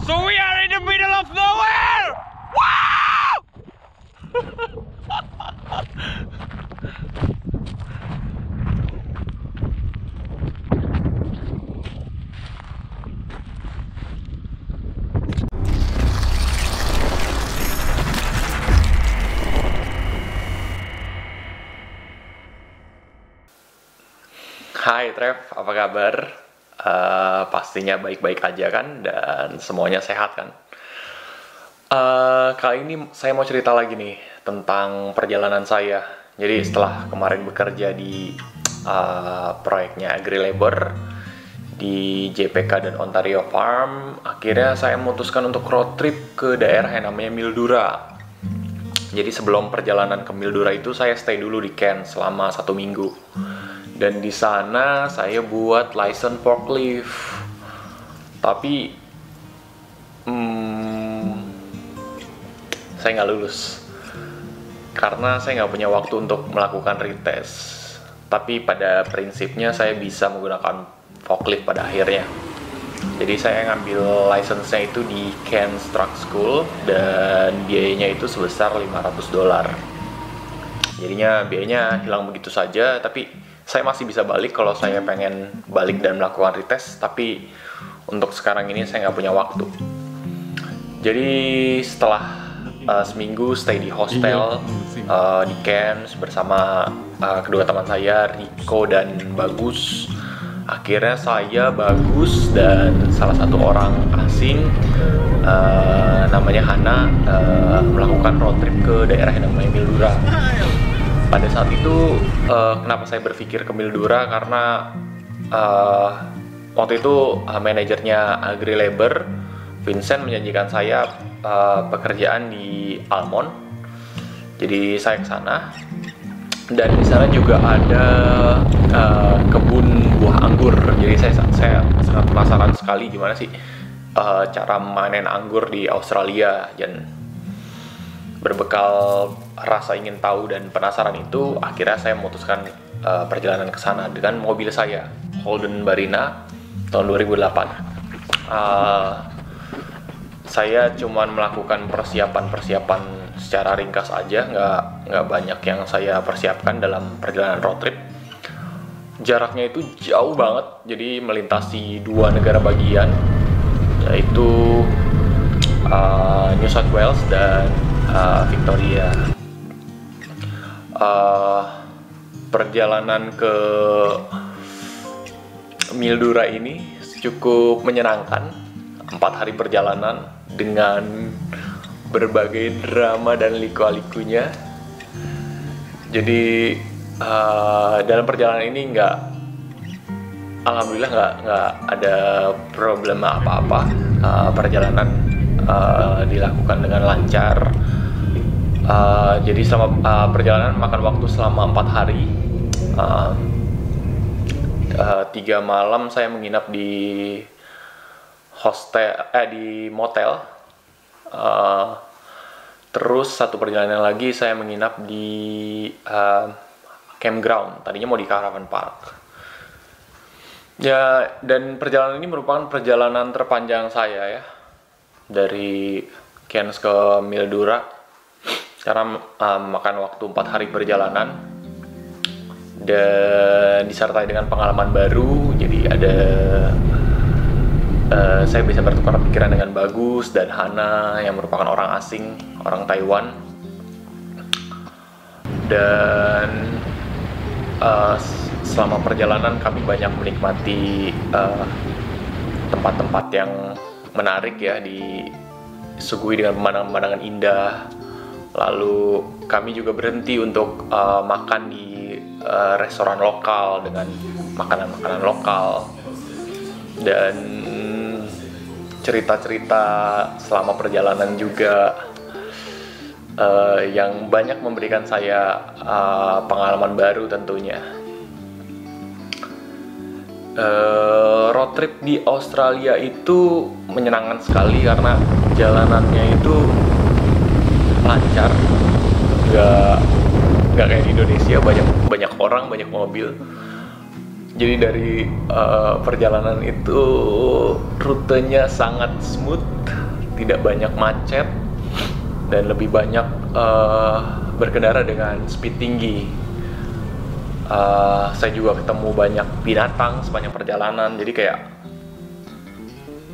So we are in the middle of nowhere! Wow! Hai Trev, apa kabar? Pastinya baik-baik aja kan, dan semuanya sehat kan? Kali ini saya mau cerita lagi nih tentang perjalanan saya. Jadi setelah kemarin bekerja di proyeknya AgriLabor di JPK dan Ontario Farm, akhirnya saya memutuskan untuk road trip ke daerah yang namanya Mildura. Jadi sebelum perjalanan ke Mildura itu saya stay dulu di Cairns selama 1 minggu. Dan di sana saya buat license forklift. Tapi saya nggak lulus karena saya nggak punya waktu untuk melakukan retest. Tapi pada prinsipnya saya bisa menggunakan forklift pada akhirnya. Jadi saya ngambil license-nya itu di Cairns Truck School dan biayanya itu sebesar $500. Jadinya biayanya hilang begitu saja, tapi saya masih bisa balik kalau saya pengen balik dan melakukan retest, tapi untuk sekarang ini saya nggak punya waktu. Jadi setelah seminggu stay di hostel di Cairns bersama kedua teman saya, Rico dan Bagus, akhirnya saya, Bagus, dan salah satu orang asing namanya Hana melakukan road trip ke daerah yang namanya Mildura. Pada saat itu kenapa saya berpikir ke Mildura, karena waktu itu manajernya AgriLabor, Vincent, menjanjikan saya pekerjaan di Almond. Jadi saya ke sana dan di sana juga ada kebun buah anggur. Jadi saya sangat penasaran sekali gimana sih cara memanen anggur di Australia. Dan berbekal rasa ingin tahu dan penasaran itu, akhirnya saya memutuskan perjalanan ke sana dengan mobil saya, Holden Barina tahun 2008. Saya cuman melakukan persiapan secara ringkas aja, nggak banyak yang saya persiapkan dalam perjalanan road trip. Jaraknya itu jauh banget, jadi melintasi 2 negara bagian, yaitu New South Wales dan Victoria. Perjalanan ke Mildura ini cukup menyenangkan. 4 hari perjalanan dengan berbagai drama dan liku-likunya. Jadi dalam perjalanan ini alhamdulillah nggak ada problema apa-apa. Perjalanan dilakukan dengan lancar. Jadi selama perjalanan makan waktu selama 4 hari. 3 malam saya menginap di motel. Terus 1 perjalanan lagi saya menginap di campground. Tadinya mau di caravan park. Ya, dan perjalanan ini merupakan perjalanan terpanjang saya ya, dari Cairns ke Mildura, karena makan waktu 4 hari perjalanan dan disertai dengan pengalaman baru. Jadi saya bisa bertukar pikiran dengan Bagus dan Hana yang merupakan orang asing, orang Taiwan. Dan selama perjalanan kami banyak menikmati tempat-tempat yang menarik ya, disuguhi dengan pemandangan-pemandangan indah. Lalu kami juga berhenti untuk makan di restoran lokal dengan makanan-makanan lokal. Dan cerita-cerita selama perjalanan juga yang banyak memberikan saya pengalaman baru tentunya. Road trip di Australia itu menyenangkan sekali karena jalanannya itu lancar, nggak kayak di Indonesia banyak orang, banyak mobil. Jadi dari perjalanan itu rutenya sangat smooth, tidak banyak macet, dan lebih banyak berkendara dengan speed tinggi. Saya juga ketemu banyak binatang sepanjang perjalanan, jadi kayak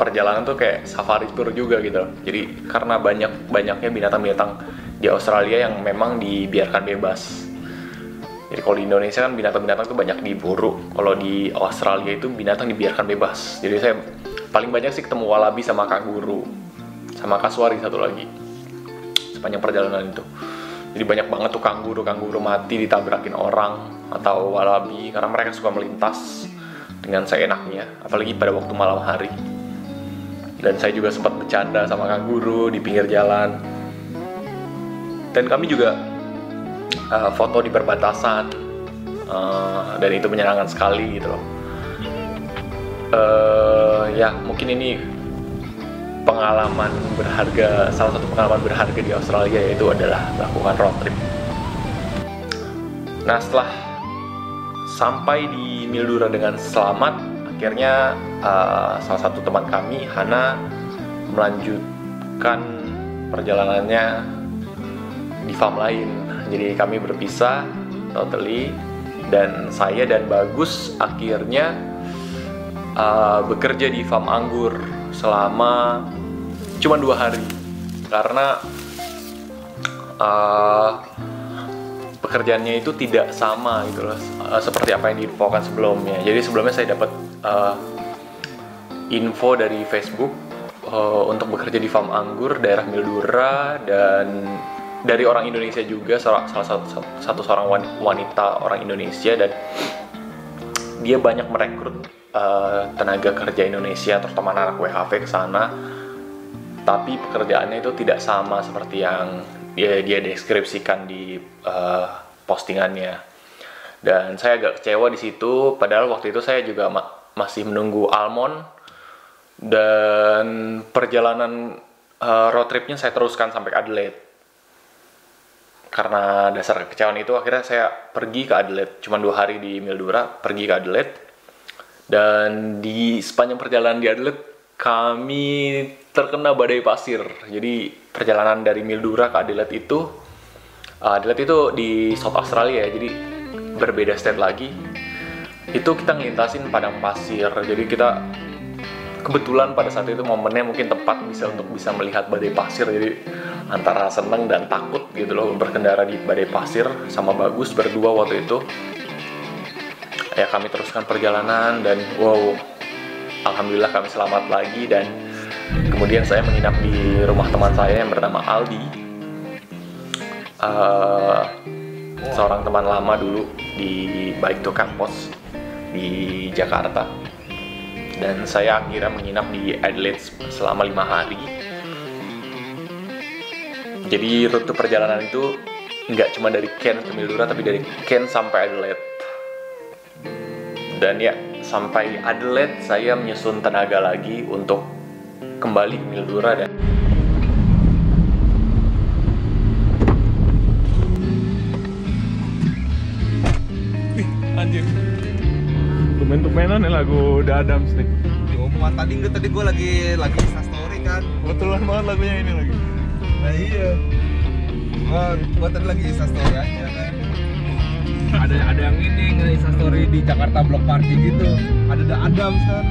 perjalanan tuh kayak safari tour juga gitu. Jadi karena banyaknya binatang-binatang di Australia yang memang dibiarkan bebas. Jadi kalau di Indonesia kan binatang-binatang tuh banyak diburu, kalau di Australia itu binatang dibiarkan bebas. Jadi saya paling banyak sih ketemu wallaby sama kanguru, sama kasuari satu lagi sepanjang perjalanan itu. Jadi banyak banget tuh kanguru mati ditabrakin orang atau wallaby karena mereka suka melintas dengan seenaknya, apalagi pada waktu malam hari. Dan saya juga sempat bercanda sama kanguru di pinggir jalan. Dan kami juga foto di perbatasan, dan itu menyenangkan sekali gitu loh. Ya mungkin ini pengalaman berharga, salah satu pengalaman berharga di Australia, yaitu adalah melakukan road trip. Nah, setelah sampai di Mildura dengan selamat, akhirnya salah satu teman kami, Hana, melanjutkan perjalanannya di farm lain. Jadi kami berpisah totally, dan saya dan Bagus akhirnya bekerja di farm anggur selama cuma 2 hari karena pekerjaannya itu tidak sama gitu loh, seperti apa yang diinfokan sebelumnya. Jadi sebelumnya saya dapat info dari Facebook untuk bekerja di farm anggur daerah Mildura, dan dari orang Indonesia juga, salah satu seorang wanita orang Indonesia, dan dia banyak merekrut tenaga kerja Indonesia, terutama anak WHV ke sana. Tapi pekerjaannya itu tidak sama seperti yang dia deskripsikan di postingannya. Dan saya agak kecewa di situ, padahal waktu itu saya juga masih menunggu almond, dan perjalanan road tripnya saya teruskan sampai Adelaide. Karena dasar kekecewaan itu akhirnya saya pergi ke Adelaide, cuma 2 hari di Mildura, pergi ke Adelaide. Dan di sepanjang perjalanan di Adelaide kami terkena badai pasir. Jadi perjalanan dari Mildura ke Adelaide itu di South Australia ya, jadi berbeda state lagi. Itu kita ngelintasin padang pasir, jadi kita kebetulan pada saat itu momennya mungkin tepat untuk bisa melihat badai pasir. Jadi antara seneng dan takut gitu loh berkendara di badai pasir sama Bagus berdua waktu itu. Ya kami teruskan perjalanan, dan wow, alhamdulillah kami selamat lagi. Dan kemudian saya menginap di rumah teman saya yang bernama Aldi, seorang teman lama dulu di Bike to Campus di Jakarta. Dan saya akhirnya menginap di Adelaide selama 5 hari. Jadi rute perjalanan itu nggak cuma dari Cairns ke Mildura, tapi dari Cairns sampai Adelaide. Dan ya, sampai Adelaide saya menyusun tenaga lagi untuk kembali ke Mildura. Dan anjir, tumen-tumenan ya lagu The Adams nih. Omongan tadi gue lagi instastory kan. Kebetulan banget lagunya ini lagi. Nah iya, gue tadi lagi instastory aja kan. Ada yang ini nge-instastory di Jakarta Block Party gitu. Ada The Adams kan.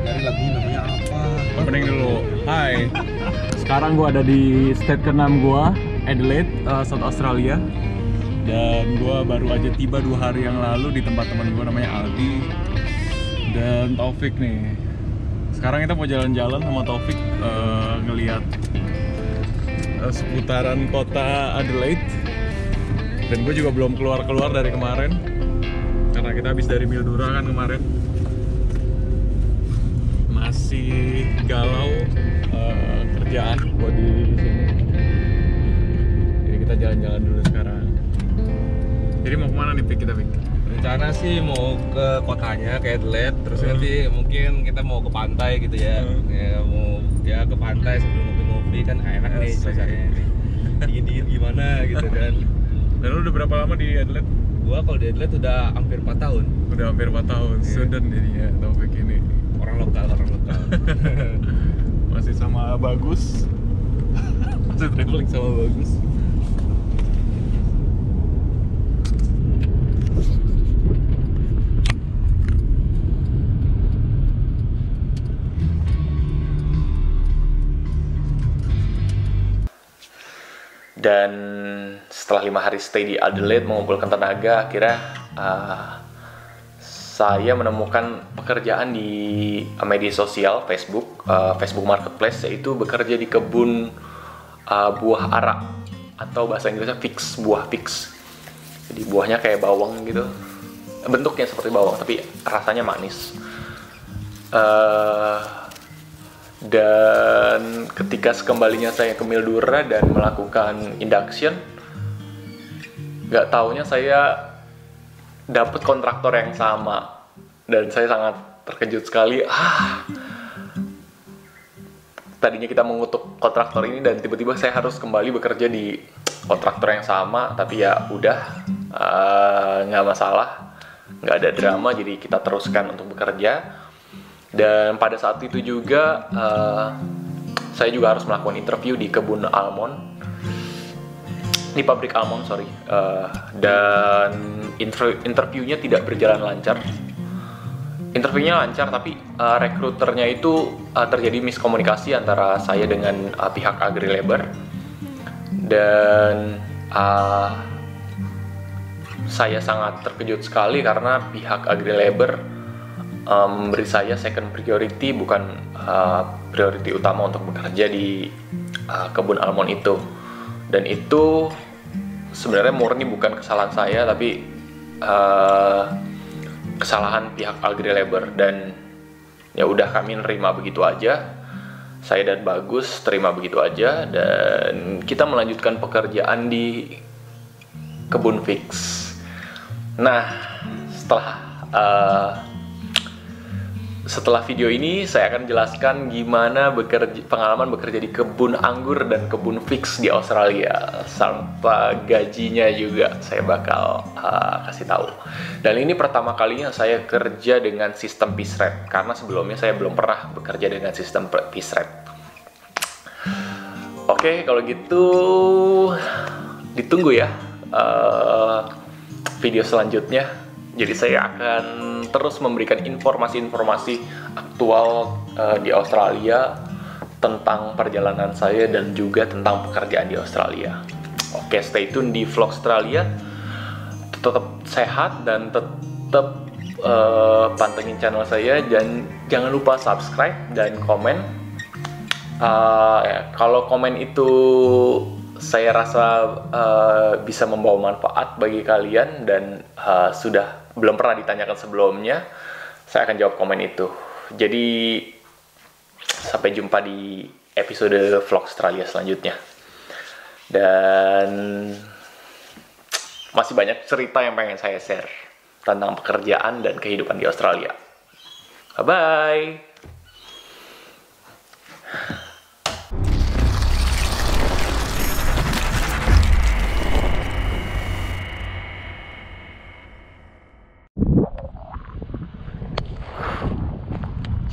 Cari lagunya namanya apa? Opening dulu. Hai. Sekarang gue ada di state ke-6 gue, Adelaide, South Australia. Dan gue baru aja tiba 2 hari yang lalu di tempat teman gue namanya Aldi dan Taufik nih. Sekarang kita mau jalan-jalan sama Taufik, ngelihat seputaran kota Adelaide. Dan gue juga belum keluar dari kemarin karena kita habis dari Mildura kan kemarin. Masih galau kerjaan gue di sini. Jadi kita jalan-jalan dulu sekarang. Jadi mau kemana nih kita Pik? Rencana sih mau ke kotanya, ke Adelaide. Terus nanti mungkin kita mau ke pantai gitu ya. Ya mau ke pantai sambil ngopi-ngopi kan enak nih suasananya. Dingin-dingin gimana gitu kan. Dan lu udah berapa lama di Adelaide? Gua kalau di Adelaide udah hampir 4 tahun. Udah hampir 4 tahun, student jadinya Taufik ini. Orang lokal. Masih sama Bagus. Masih traveling sama Bagus. Dan setelah 5 hari stay di Adelaide mengumpulkan tenaga, akhirnya saya menemukan pekerjaan di media sosial Facebook Marketplace, yaitu bekerja di kebun buah ara, atau bahasa Inggrisnya figs, buah figs. Jadi buahnya kayak bawang gitu, bentuknya seperti bawang tapi rasanya manis. Dan ketika sekembalinya saya ke Mildura dan melakukan induction, nggak taunya saya dapat kontraktor yang sama, dan saya sangat terkejut sekali. Tadinya kita mengutuk kontraktor ini dan tiba-tiba saya harus kembali bekerja di kontraktor yang sama, tapi ya udah, nggak masalah, nggak ada drama, jadi kita teruskan untuk bekerja. Dan pada saat itu juga saya juga harus melakukan interview di kebun almond, di pabrik almond, dan interviewnya tidak berjalan lancar. Interviewnya lancar, tapi rekruternya itu terjadi miskomunikasi antara saya dengan pihak AgriLabor, dan saya sangat terkejut sekali karena pihak AgriLabor memberi saya second priority, bukan priority utama untuk bekerja di kebun almond itu. Dan itu sebenarnya murni bukan kesalahan saya, tapi kesalahan pihak AgriLabor. Dan ya udah, kami nerima begitu aja, saya dan Bagus terima begitu aja, dan kita melanjutkan pekerjaan di kebun figs. Nah, setelah video ini saya akan jelaskan gimana pengalaman bekerja di kebun anggur dan kebun figs di Australia, serta gajinya juga saya bakal kasih tahu. Dan ini pertama kalinya saya kerja dengan sistem piece rate, karena sebelumnya saya belum pernah bekerja dengan sistem piece rate. Oke, kalau gitu ditunggu ya video selanjutnya. Jadi saya akan terus memberikan informasi-informasi aktual di Australia tentang perjalanan saya dan juga tentang pekerjaan di Australia. Oke, stay tune di Vlog Australia. Tetap sehat dan tetap pantengin channel saya, dan jangan lupa subscribe dan komen. Kalau komen itu saya rasa bisa membawa manfaat bagi kalian dan sudah belum pernah ditanyakan sebelumnya, saya akan jawab komen itu. Jadi sampai jumpa di episode Vlog Australia selanjutnya. Dan masih banyak cerita yang pengen saya share tentang pekerjaan dan kehidupan di Australia. Bye-bye!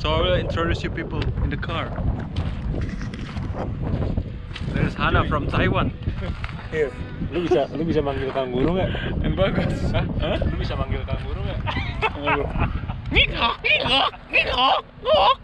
So I will introduce you people in the car. There's Hana from Taiwan. Here. Lu bisa manggil kanguru nggak? And Bagus. Hah? Lu bisa manggil kanguru nggak? Ngok, ngok, ngok, ngok.